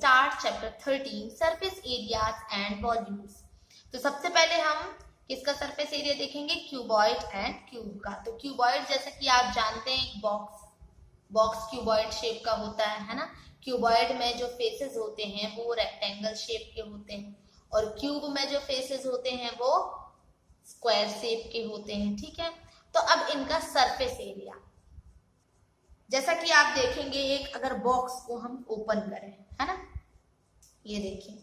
Start chapter 13 surface areas and volumes. तो सबसे पहले हम किसका सरफेस एरिया देखेंगे? क्यूबॉइड एंड क्यूब का। तो क्यूबॉइड जैसा कि आप जानते हैं एक बॉक्स क्यूबॉइड शेप का होता है ना। क्यूबॉइड में जो फेसेस होते हैं वो रेक्टेंगल शेप के होते हैं और क्यूब में जो फेसेस होते हैं वो स्क्वायर शेप के होते हैं, ठीक है। तो अब इनका सरफेस एरिया जैसा कि आप देखेंगे, एक अगर बॉक्स को हम ओपन करें, है ना, ये देखिए,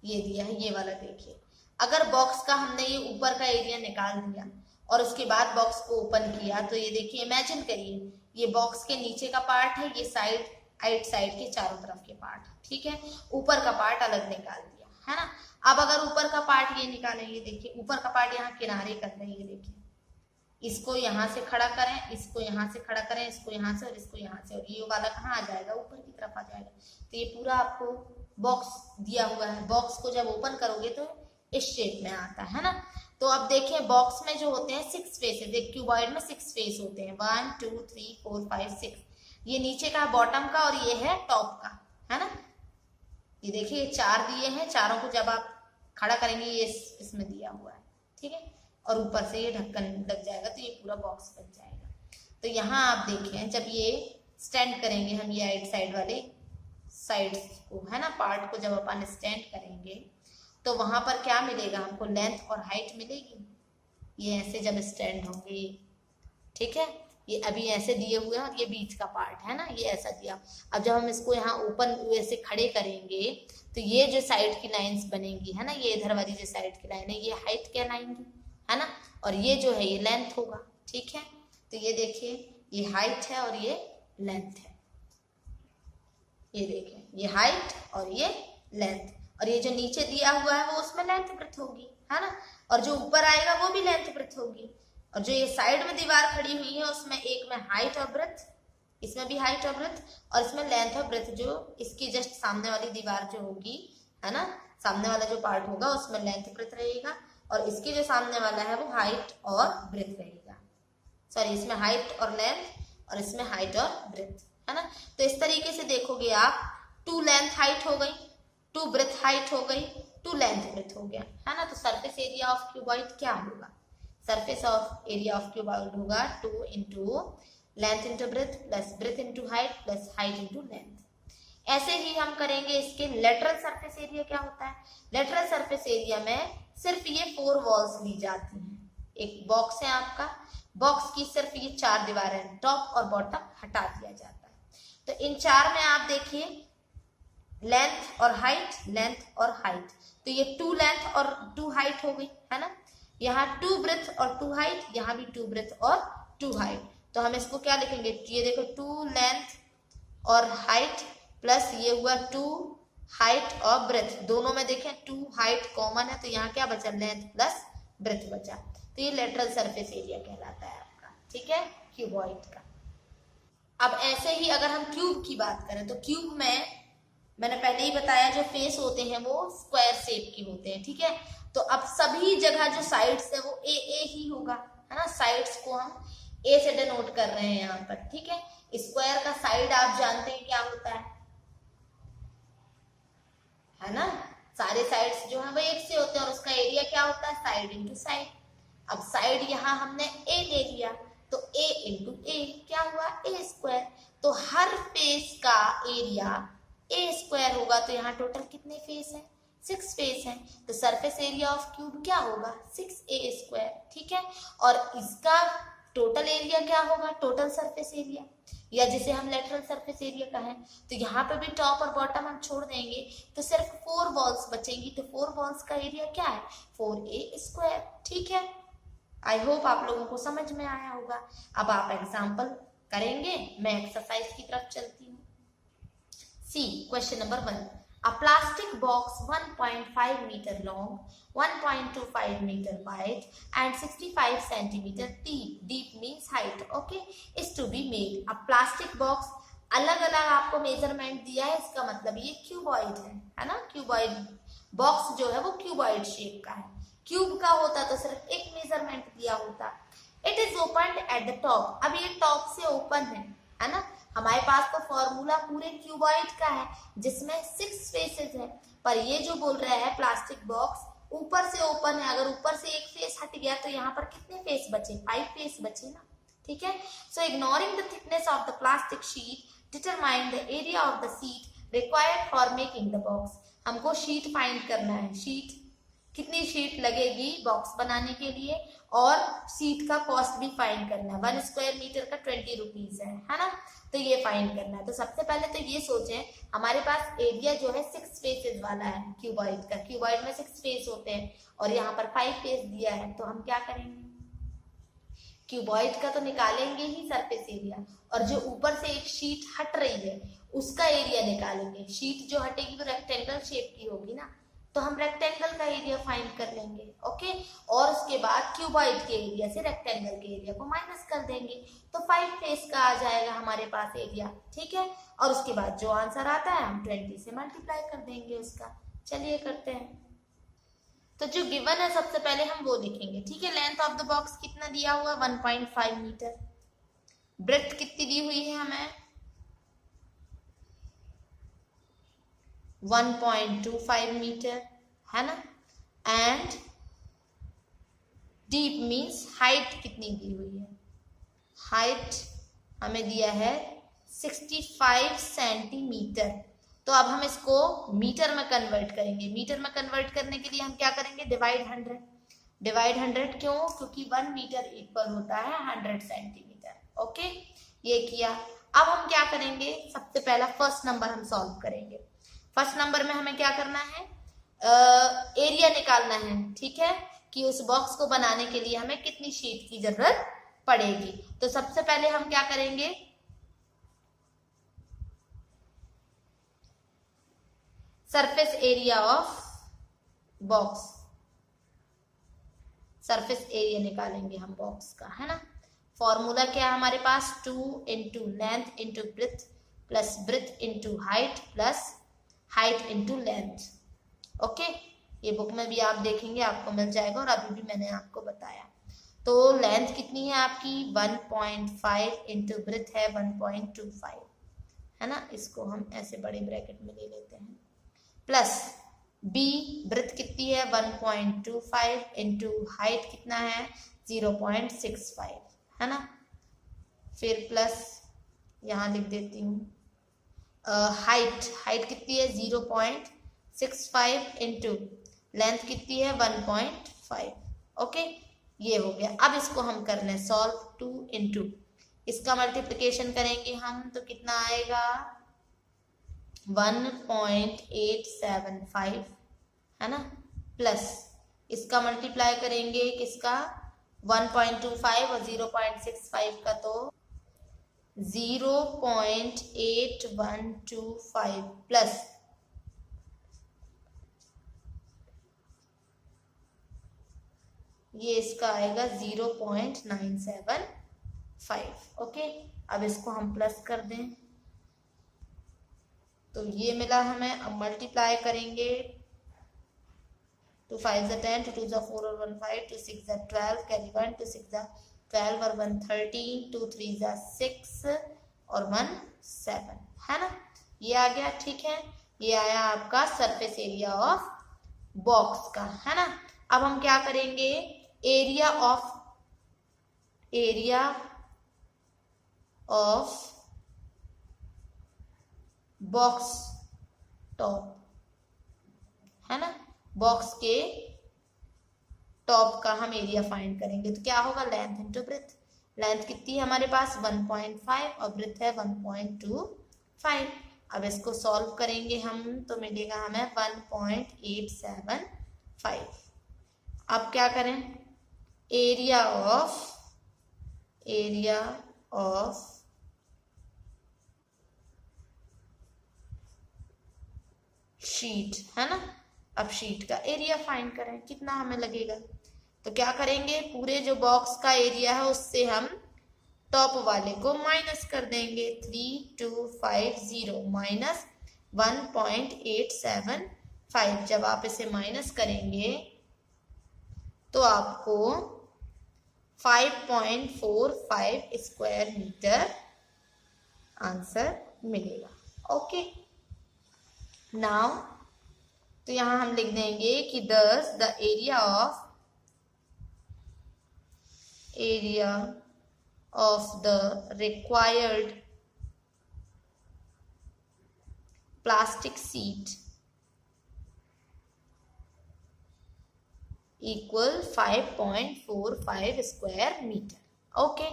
ये दिया है, ये वाला देखिए। अगर बॉक्स का हमने ये ऊपर का एरिया निकाल दिया और उसके बाद बॉक्स को ओपन किया, तो ये देखिए, इमेजिन करिए ये बॉक्स के नीचे का पार्ट है, ये साइड के चारों तरफ के पार्ट, ठीक है। ऊपर का पार्ट अलग निकाल दिया, है ना। अब अगर ऊपर का पार्ट ये निकालें, ये देखिए ऊपर का पार्ट यहाँ किनारे कर रहे हैं, ये देखिए, इसको यहाँ से खड़ा करें, इसको यहाँ से खड़ा करें, इसको यहाँ से और इसको यहाँ से, और ये वाला कहाँ आ जाएगा? ऊपर की तरफ आ जाएगा। तो ये पूरा आपको बॉक्स दिया हुआ है। बॉक्स को जब ओपन करोगे तो इस शेप में आता है ना। तो अब देखिए बॉक्स में जो होते हैं 6 फेसेस, एक क्यूबॉइड में 6 फेस होते हैं, 1 2 3 4 5 6। ये नीचे का बॉटम का और ये है टॉप का, है ना। ये देखिए 4 दिए हैं, चारों को जब आप खड़ा करेंगे ये इसमें दिया हुआ है, ठीक है। और ऊपर से ये ढक्कन लग जाएगा तो ये पूरा बॉक्स बन जाएगा। तो यहाँ आप देखें, जब ये स्टैंड करेंगे हम, ये राइट साइड वाले साइड्स को, है ना, पार्ट को जब अपन स्टैंड करेंगे तो वहां पर क्या मिलेगा हमको? लेंथ और हाइट मिलेगी। ये ऐसे जब स्टैंड होंगे, ठीक है, ये अभी ऐसे दिए हुए हैं और ये बीच का पार्ट है ना, ये ऐसा दिया। अब जब हम इसको यहाँ ओपन ऐसे खड़े करेंगे तो ये जो साइड की लाइंस बनेंगी, है ना, ये इधर वाली जो साइड की लाइन है ये हाइट कहलाएंगी, है ना, और ये जो है ये लेंथ होगा, ठीक है। तो ये देखिए, ये हाइट है और ये लेंथ है। ये देखिए, ये हाइट और ये लेंथ, और ये जो नीचे दिया हुआ है वो उसमें लेंथ ब्रेथ होगी, है ना, और जो ऊपर आएगा वो भी लेंथ ब्रेथ होगी। और जो ये साइड में दीवार खड़ी हुई है उसमें एक में हाइट और ब्रेथ, इसमें भी हाइट और ब्रेथ, और इसमें लेंथ और ब्रेथ। जो इसकी जस्ट सामने वाली दीवार जो होगी, है ना, सामने वाला जो पार्ट होगा उसमें लेंथ ब्रेथ रहेगा, और इसके जो सामने वाला है वो हाइट और ब्रेथ रहेगा। सॉरी, इसमें हाइट और लेंथ और इसमें हाइट और ब्रेथ, है ना। तो इस तरीके से देखोगे आप, 2 लेंथ हाइट हो गई, 2 ब्रेथ हाइट हो गई, 2 लेंथ ब्रेथ हो गया, है ना। तो सरफेस एरिया ऑफ क्यूबॉइड क्या होगा? Surface of area of cuboid होगा 2 into length into breadth plus breadth into height plus height into length. ऐसे ही हम करेंगे इसके लेटरल सरफेस एरिया क्या होता है? लेटरल सरफेस एरिया में सिर्फ ये 4 वॉल्स ली जाती हैं। एक बॉक्स है आपका, बॉक्स की सिर्फ ये 4 दीवारें, टॉप और बॉटम हटा दिया जाता है। तो इन 4 में आप देखिए लेंथ और हाइट, लेंथ और हाइट, तो ये 2 लेंथ और 2 हाइट हो गई, है ना। यहाँ 2 ब्रेथ और 2 हाइट, यहाँ भी 2 ब्रेथ और 2 हाइट। तो हम इसको क्या लिखेंगे? ये देखो 2 लेंथ और हाइट प्लस ये हुआ 2 हाइट और ब्रेथ। दोनों में देखें 2 हाइट कॉमन है, तो यहाँ क्या बचा? लेंथ प्लस ब्रेथ बचा। तो ये लेटरल सरफेस एरिया कहलाता है आपका, ठीक है, क्यूबॉइड का। अब ऐसे ही अगर हम क्यूब की बात करें तो क्यूब में मैंने पहले ही बताया जो फेस होते हैं वो स्क्वायर शेप के होते हैं, ठीक है। तो अब सभी जगह जो साइड्स है वो ए ही होगा, है ना। साइड्स को हम ए से डिनोट कर रहे हैं यहाँ पर, ठीक है। स्क्वायर का साइड आप जानते हैं क्या होता है ना। सारे साइड्स जो है वो एक से होते हैं और उसका एरिया क्या होता है? Side into side. अब साइड यहाँ हमने ए ले लिया तो ए इंटू ए क्या हुआ? ए स्क्वायर। तो हर फेस का एरिया ए स्क्वायर होगा। तो यहाँ टोटल कितने फेस हैं? 6 फेस हैं। तो सरफेस एरिया ऑफ क्यूब क्या होगा? 6a स्क्वायर, ठीक है। और इसका टोटल एरिया क्या होगा? टोटल सरफेस एरिया, या जिसे हम लेटरल सरफेस एरिया कहें। तो यहाँ पे भी टॉप और बॉटम हम छोड़ देंगे तो सिर्फ 4 वॉल्स बचेंगी। तो 4 वॉल्स का एरिया क्या है? 4a स्क्वायर, ठीक है। आई होप आप लोगों को समझ में आया होगा। अब आप एग्जाम्पल करेंगे, मैं एक्सरसाइज की तरफ चलती हूँ। सी question number 1, a plastic box 1.5 meter long, 1.25 meter wide and 65 centimeter deep, deep means height, okay, is to be made. अब प्लास्टिक बॉक्स अलग अलग आपको मेजरमेंट दिया है, इसका मतलब ये क्यूबॉइड है ना। क्यूबॉइड बॉक्स जो है वो क्यूबॉइड शेप का है। क्यूब का होता तो सिर्फ एक मेजरमेंट दिया होता। It is open at the top, अब ये टॉप से ओपन है ना। हमारे पास तो फॉर्मूला पूरे क्यूबॉइड का है जिसमें 6 फेसेस है, पर ये जो बोल रहा है प्लास्टिक बॉक्स ऊपर से ओपन है, अगर ऊपर से एक फेस हट गया तो यहाँ पर कितने फेस बचे, 5 फेस बचे ना, ठीक है। So ignoring the thickness of the plastic sheet determine the area of the seat required for making the box. हमको शीट फाइंड करना है, शीट कितनी शीट लगेगी बॉक्स बनाने के लिए, और सीट का कॉस्ट भी फाइंड करना है। 1 स्क्वायर मीटर का 20 रुपीज है ना, तो ये फाइंड करना है। तो सबसे पहले तो ये सोचें, हमारे पास एरिया जो है 6 फेसेस वाला है क्यूबॉइड का, क्यूबॉइड में 6 फेस होते हैं और यहाँ पर 5 फेस दिया है, तो हम क्या करेंगे, क्यूबॉइड का तो निकालेंगे ही सरफेस एरिया, और जो ऊपर से एक शीट हट रही है उसका एरिया निकालेंगे। शीट जो हटेगी वो रेक्टेंगल शेप की होगी ना, तो हम रेक्टेंगल का एरिया फाइंड कर लेंगे, ओके। और उसके बाद क्यूबॉइड के एरिया से रेक्टेंगल के एरिया को माइनस कर देंगे, तो 5 फेस का आ जाएगा हमारे पास एरिया, ठीक है। और उसके बाद जो आंसर आता है हम 20 से मल्टीप्लाई कर देंगे उसका। चलिए करते हैं। तो जो गिवन है सबसे पहले हम वो लिखेंगे, ठीक है। लेंथ ऑफ द बॉक्स कितना दिया हुआ, 1.5 मीटर। ब्रेथ कितनी दी हुई है हमें, 1.25 मीटर, है ना। एंड डीप मीन्स हाइट कितनी दी हुई है, हाइट हमें दिया है 65 सेंटीमीटर। तो अब हम इसको मीटर में कन्वर्ट करेंगे। मीटर में कन्वर्ट करने के लिए हम क्या करेंगे, डिवाइड 100। डिवाइड 100 क्यों, क्योंकि 1 मीटर इक्वल होता है 100 सेंटीमीटर, ओके। ये किया। अब हम क्या करेंगे, सबसे पहला फर्स्ट नंबर हम सॉल्व करेंगे। फर्स्ट नंबर में हमें क्या करना है, एरिया निकालना है, ठीक है, कि उस बॉक्स को बनाने के लिए हमें कितनी शीट की जरूरत पड़ेगी। तो सबसे पहले हम क्या करेंगे, surface area of box, surface area निकालेंगे हम बॉक्स का, है ना। फॉर्मूला क्या है हमारे पास, 2 into length into breadth plus breadth into height plus height into length, okay. ये बुक में भी आप देखेंगे, आपको मिल जाएगा, और अभी भी मैंने आपको बताया। तो लेंथ कितनी है आपकी, 1.5 इंटू ब्रेथ है 1.25, है ना। इसको हम ऐसे बड़े ब्रैकेट में ले लेते हैं, प्लस बी ब्रेथ कितनी है 1.25 इंटू हाइट कितना है 0.65, है ना। फिर प्लस यहाँ लिख देती हूँ, हाइट कितनी है 0.65 इंटू लेंथ कितनी है 1.5, ओके। ये हो गया। अब इसको हम कर लें सॉल्व, 2 इंटू इसका मल्टीप्लिकेशन करेंगे हम तो कितना आएगा 1.875, है ना, प्लस इसका मल्टीप्लाई करेंगे किसका 1.25 और 0.65 का तो 0.8125 प्लस ये इसका आएगा 0.975, ओके। अब इसको हम प्लस कर दें तो ये मिला हमें। अब मल्टीप्लाई करेंगे, 2 5 10, 2 2 4 और 1 5, 2 6 12, कैरी 1, 2 6 12 और 1 13, 2 3 6 और 1 7, है ना। ये आ गया, ठीक है। ये आया आपका सरफेस एरिया ऑफ बॉक्स का, है ना। अब हम क्या करेंगे, एरिया ऑफ बॉक्स टॉप, है ना, बॉक्स के टॉप का हम एरिया फाइंड करेंगे। तो क्या होगा, लेंथ इंटू ब्रेथ। लेंथ कितनी है हमारे पास 1.5 और ब्रेथ है 1.25। अब इसको सॉल्व करेंगे हम तो मिलेगा हमें 1.875। अब क्या करें, एरिया ऑफ शीट, है ना। अब शीट का एरिया फाइंड करें, कितना हमें लगेगा। तो क्या करेंगे, पूरे जो बॉक्स का एरिया है उससे हम टॉप वाले को माइनस कर देंगे, 3250 माइनस 1.875। जब आप इसे माइनस करेंगे तो आपको 5.45 स्क्वायर मीटर आंसर मिलेगा। ओके, नाउ तो यहां हम लिख देंगे कि thus the area of the required plastic sheet equal 5.45 square metre. Okay,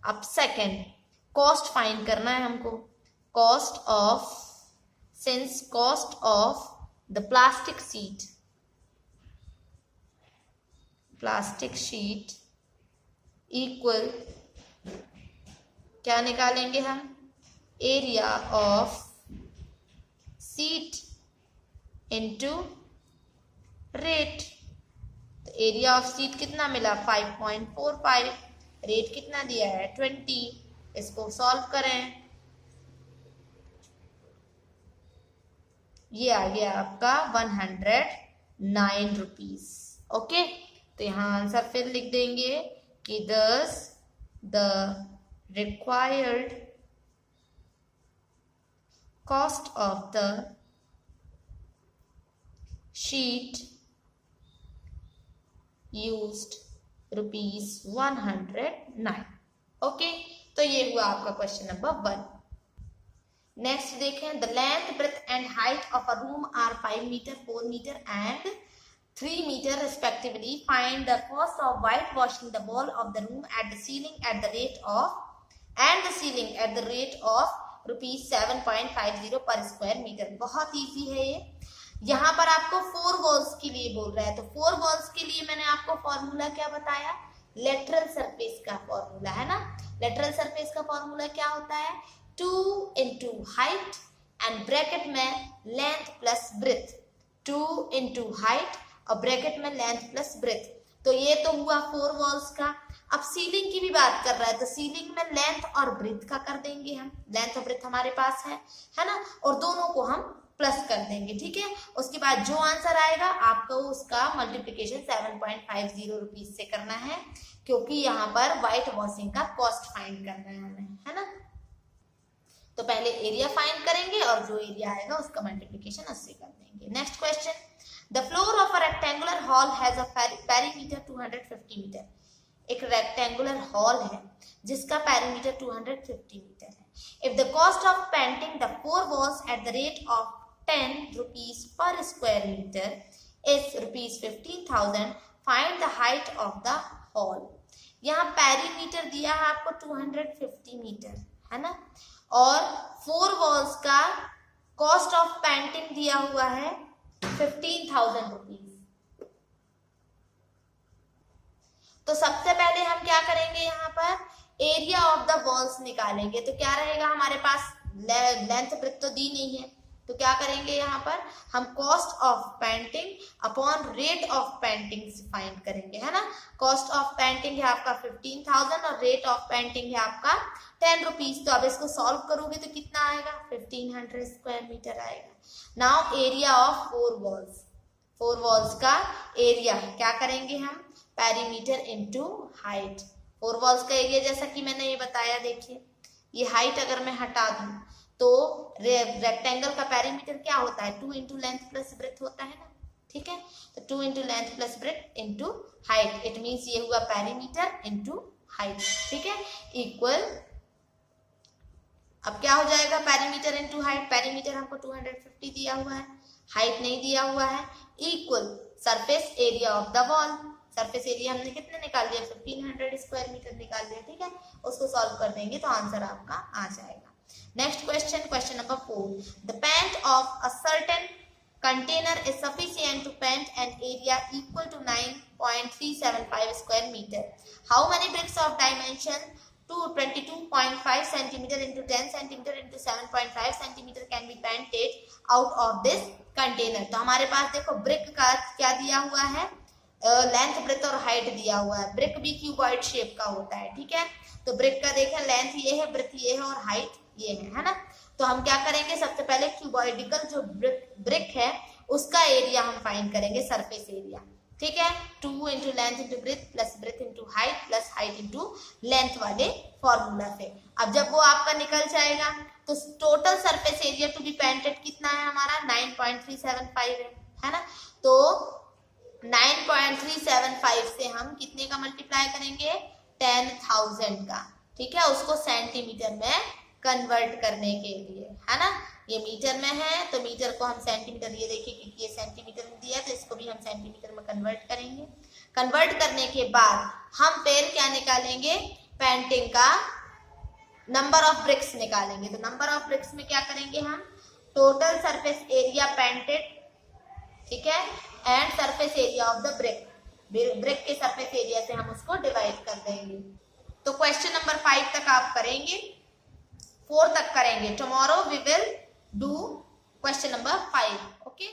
अब सेकेंड कॉस्ट फाइंड करना है हमको। Cost of the plastic sheet equal क्या निकालेंगे हम, area of sheet into rate. तो एरिया ऑफ शीट कितना मिला 5.45, रेट कितना दिया है 20। इसको सॉल्व करें, ये आ गया आपका 109 रुपीज। ओके, तो यहाँ आंसर फिर लिख देंगे कि thus the required cost of the sheet used ₹109। Okay, तो ये हुआ आपका क्वेश्चन नंबर 1। नेक्स्ट देखें, the length breadth and height of a room are 5 metre 4 metre and 3 metre respectively. Find the cost of whitewashing the wall of the room at the ceiling at the rate of ₹7.50 per square meter। बहुत easy है ये। यहाँ पर आपको 4 walls के लिए बोल रहा है, तो 4 वॉल्स के लिए मैंने आपको फॉर्मूला क्या बताया, लेटरल सरफेस का फॉर्मूला है ना। लेटरल सरफेस का फॉर्मूला क्या होता है, 2 into हाइट एंड ब्रैकेट में length plus breadth, 2 into height और ब्रैकेट में लेंथ प्लस ब्रेथ। तो ये तो हुआ 4 वॉल्स का। अब सीलिंग की भी बात कर रहा है, तो सीलिंग में लेंथ और ब्रेथ का कर देंगे हम, लेंथ और ब्रेथ हमारे पास है ना, और दोनों को हम प्लस कर देंगे, ठीक है। उसके बाद जो आंसर आएगा आपको उसका मल्टीप्लिकेशन 7.50 रुपीज से करना है, क्योंकि यहाँ पर व्हाइट वॉशिंग का कॉस्ट फाइंड करना है हमें, है ना। तो पहले एरिया फाइंड करेंगे और जो एरिया आएगा उसका मल्टीप्लिकेशन उससे कर देंगे। Next question, the floor of a rectangular hall has a perimeter 250 metre. एक रेक्टेंगुलर हॉल है जिसका पेरीमीटर 250 मीटर है। If the cost of painting the 4 walls at the rate of 10 rupees per square metre is ₹15,000, find the height of the hall. यहाँ perimeter दिया है आपको 250 metre, है ना, और 4 वॉल्स का कॉस्ट ऑफ पेंटिंग दिया हुआ है 15,000 रुपीज। तो सबसे पहले हम क्या करेंगे, यहाँ पर एरिया ऑफ द वॉल्स निकालेंगे। तो क्या रहेगा हमारे पास, लेंथ ब्रेथ तो दी नहीं है, तो क्या करेंगे यहाँ पर हम cost of painting upon rate of painting find करेंगे, है ना। कॉस्ट ऑफ पेंटिंग है आपका 15,000 और रेट ऑफ पेंटिंग है आपका 10 रुपीज। तो अब इसको सॉल्व करोगे तो कितना आएगा, 1500 स्क्वायर मीटर आएगा। नाउ एरिया ऑफ 4 वॉल्स का एरिया क्या करेंगे हम, पेरीमीटर इनटू हाइट। 4 वॉल्स का एरिया जैसा कि मैंने ये बताया, देखिए ये हाइट अगर मैं हटा दूं तो रेक्टेंगल का पेरीमीटर क्या होता है, 2 into लेंथ प्लस ब्रेथ होता है ना, ठीक है। तो 2 into length plus breadth into height, it means ये हुआ पेरीमीटर इनटू हाइट, ठीक है, इक्वल। अब क्या हो जाएगा, पेरीमीटर इनटू हाइट, पेरीमीटर हमको 250 दिया हुआ है, हाइट नहीं दिया हुआ है, equal surface area of the wall. Surface area हमने कितने निकाल लिया, 1500 स्क्वायर मीटर निकाल लिया, ठीक है। उसको सॉल्व कर देंगे तो आंसर आपका आ जाएगा। Next question, question number 4. The paint of a certain container is sufficient to paint an area equal to 9.375 square meter. How many bricks of dimension 22.5 centimeter into 10 centimeter into 7.5 centimeter can be painted out of this container? तो हमारे पास देखो brick का क्या दिया हुआ है, length breadth और height दिया हुआ है। ब्रिक भी क्यूबॉइड शेप का होता है, ठीक है। तो ब्रिक का देखें लेंथ ये है, ब्रेथ ये है और हाइट ये है ना। तो हम क्या करेंगे, सबसे पहले क्यूबॉइडिकल जो ब्रिक है उसका एरिया हम फाइंड करेंगे, सरफेस एरिया, ठीक है। 2 into length into breadth plus breadth into height plus height into length वाले फॉर्मूला से। अब जब वो आपका निकल जाएगा तो total surface area to be painted कितना है हमारा 9.375 है ना। तो 9.375 से हम कितने का मल्टीप्लाई करेंगे 10,000 का, ठीक है, उसको सेंटीमीटर में कन्वर्ट करने के लिए, है ना। ये मीटर में है तो मीटर को हम सेंटीमीटर, ये देखिए क्योंकि ये सेंटीमीटर में दिया है तो इसको भी हम सेंटीमीटर में कन्वर्ट करेंगे। कन्वर्ट करने के बाद हम फिर क्या निकालेंगे, पेंटिंग का नंबर ऑफ ब्रिक्स निकालेंगे। तो नंबर ऑफ ब्रिक्स में क्या करेंगे हम, टोटल सरफेस एरिया पेंटेड, ठीक है, and surface area of the brick, brick के सरफेस एरिया से हम उसको डिवाइड कर देंगे। तो क्वेश्चन नंबर 5 तक आप करेंगे, 4 तक करेंगे। Tomorrow we will do question number 5, okay.